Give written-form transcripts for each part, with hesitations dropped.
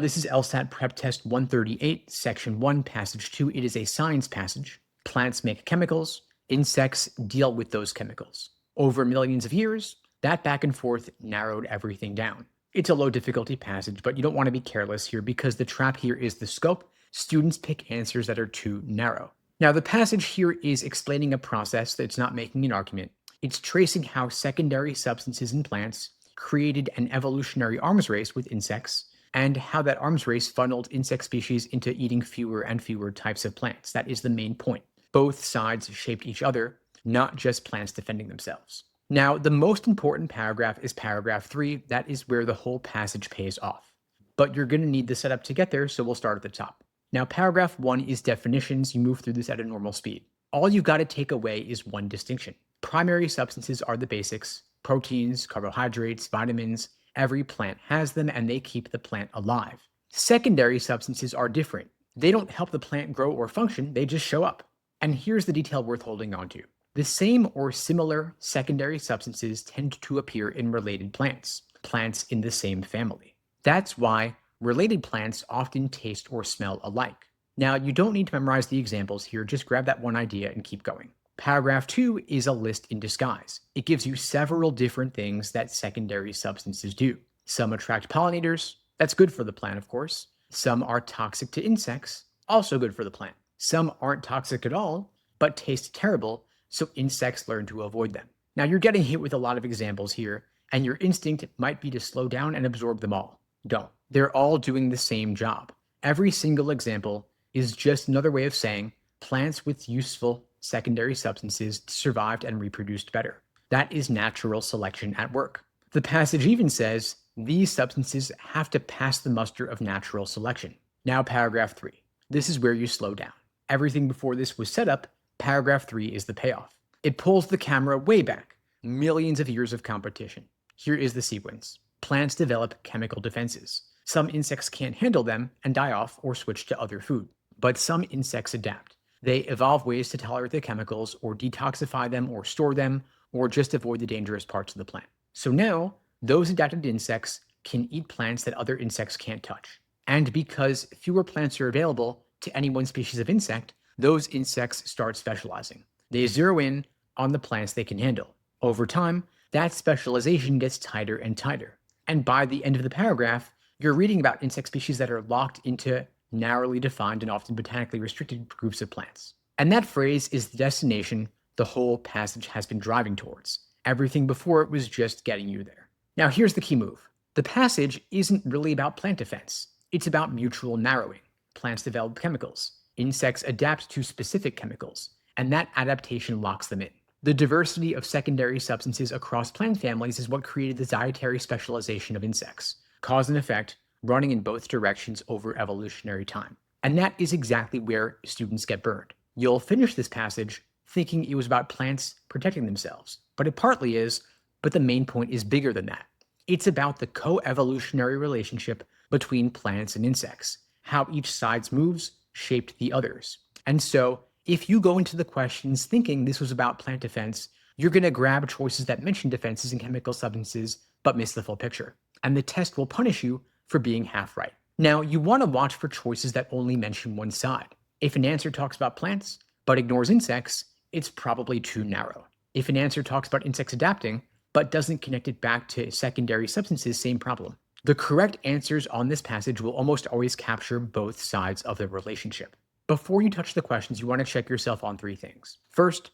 This is LSAT PrepTest 138, Section 1, Passage 2. It is a science passage. Plants make chemicals. Insects deal with those chemicals. Over millions of years, that back and forth narrowed everything down. It's a low difficulty passage, but you don't want to be careless here because the trap here is the scope. Students pick answers that are too narrow. Now, the passage here is explaining a process that's not making an argument. It's tracing how secondary substances in plants created an evolutionary arms race with insects, and how that arms race funneled insect species into eating fewer and fewer types of plants. That is the main point. Both sides shaped each other, not just plants defending themselves. Now, the most important paragraph is paragraph 3. That is where the whole passage pays off. But you're going to need the setup to get there, so we'll start at the top. Now, paragraph 1 is definitions. You move through this at a normal speed. All you've got to take away is one distinction. Primary substances are the basics: proteins, carbohydrates, vitamins. Every plant has them, and they keep the plant alive. Secondary substances are different. They don't help the plant grow or function, they just show up. And here's the detail worth holding on to. The same or similar secondary substances tend to appear in related plants, plants in the same family. That's why related plants often taste or smell alike. Now, you don't need to memorize the examples here, just grab that one idea and keep going. Paragraph 2 is a list in disguise. It gives you several different things that secondary substances do. Some attract pollinators. That's good for the plant, of course. Some are toxic to insects. Also good for the plant. Some aren't toxic at all, but taste terrible, so insects learn to avoid them. Now, you're getting hit with a lot of examples here, and your instinct might be to slow down and absorb them all. Don't. They're all doing the same job. Every single example is just another way of saying plants with useful secondary substances survived and reproduced better. That is natural selection at work. The passage even says these substances have to pass the muster of natural selection. Now, paragraph 3. This is where you slow down. Everything before this was set up. Paragraph 3 is the payoff. It pulls the camera way back. Millions of years of competition. Here is the sequence. Plants develop chemical defenses. Some insects can't handle them and die off or switch to other food. But some insects adapt. They evolve ways to tolerate the chemicals or detoxify them or store them or just avoid the dangerous parts of the plant. So now, those adapted insects can eat plants that other insects can't touch. And because fewer plants are available to any one species of insect, those insects start specializing. They zero in on the plants they can handle. Over time, that specialization gets tighter and tighter. And by the end of the paragraph, you're reading about insect species that are locked into narrowly defined and often botanically restricted groups of plants. And that phrase is the destination the whole passage has been driving towards. Everything before it was just getting you there. Now, here's the key move. The passage isn't really about plant defense. It's about mutual narrowing. Plants develop chemicals. Insects adapt to specific chemicals, and that adaptation locks them in. The diversity of secondary substances across plant families is what created the dietary specialization of insects. Cause and effect running in both directions over evolutionary time. And that is exactly where students get burned. You'll finish this passage thinking it was about plants protecting themselves, but it partly is, but the main point is bigger than that. It's about the co-evolutionary relationship between plants and insects, how each side's moves shaped the others. And so, if you go into the questions thinking this was about plant defense, you're going to grab choices that mention defenses and chemical substances, but miss the full picture. And the test will punish you for being half right. Now, you want to watch for choices that only mention one side. If an answer talks about plants, but ignores insects, it's probably too narrow. If an answer talks about insects adapting, but doesn't connect it back to secondary substances, same problem. The correct answers on this passage will almost always capture both sides of the relationship. Before you touch the questions, you want to check yourself on 3 things. First,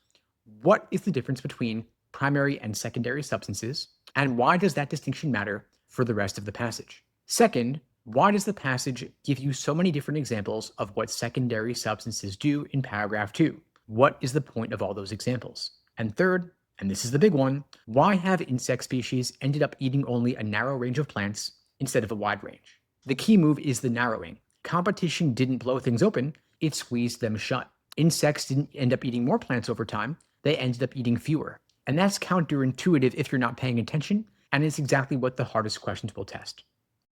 what is the difference between primary and secondary substances, and why does that distinction matter for the rest of the passage? Second, why does the passage give you so many different examples of what secondary substances do in paragraph 2? What is the point of all those examples? And third, and this is the big one, why have insect species ended up eating only a narrow range of plants instead of a wide range? The key move is the narrowing. Competition didn't blow things open, it squeezed them shut. Insects didn't end up eating more plants over time, they ended up eating fewer. And that's counterintuitive if you're not paying attention, and it's exactly what the hardest questions will test.